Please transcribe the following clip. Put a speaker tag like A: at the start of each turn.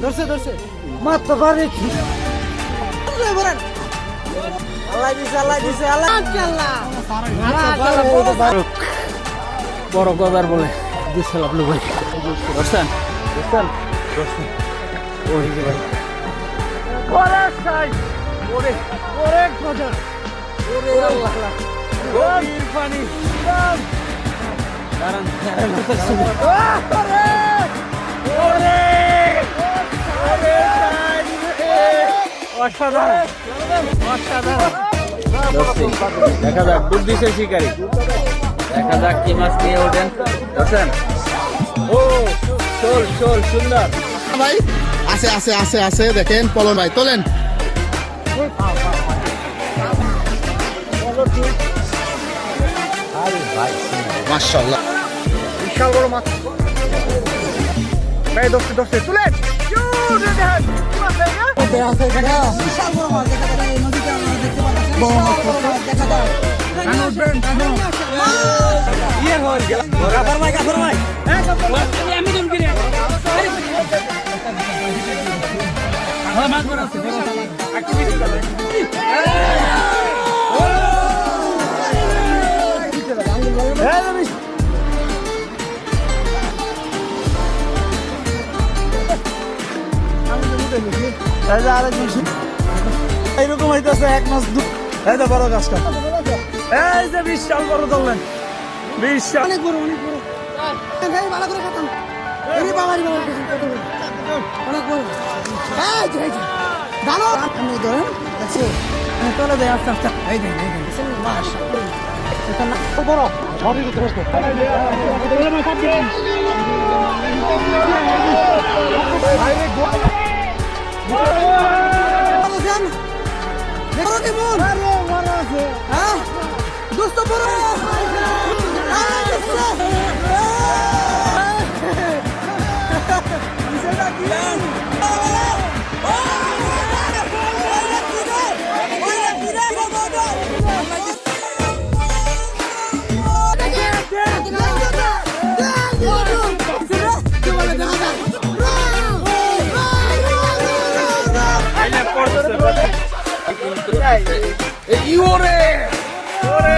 A: ধরছে মাত্র পারে বড় গজার বলে দিচ্ছিল আপনি ভাই ধরছেন দেখা যাক ডুব দিছে শিকারি দেখা যাক কি মাছ নিয়ে ওঠেন বুঝছেন ও শোল সুন্দর
B: ভাই আছে দেখেন পলন ভাই তোলেন মাশাআল্লাহ
A: বিশাল বড় মাছ ভাই দোস্তে তুলেন এইরকম হইতেছে এক মাস এই তো বড় গাছটা এই যে বিশাল বড় ধরলেন বিশাল অনেক বড় ভালো করে খাতাম অনেক বড় ভালো আপনি ধরেন চলে যায় আস্তে আস্তে এই দেন বড় ওরে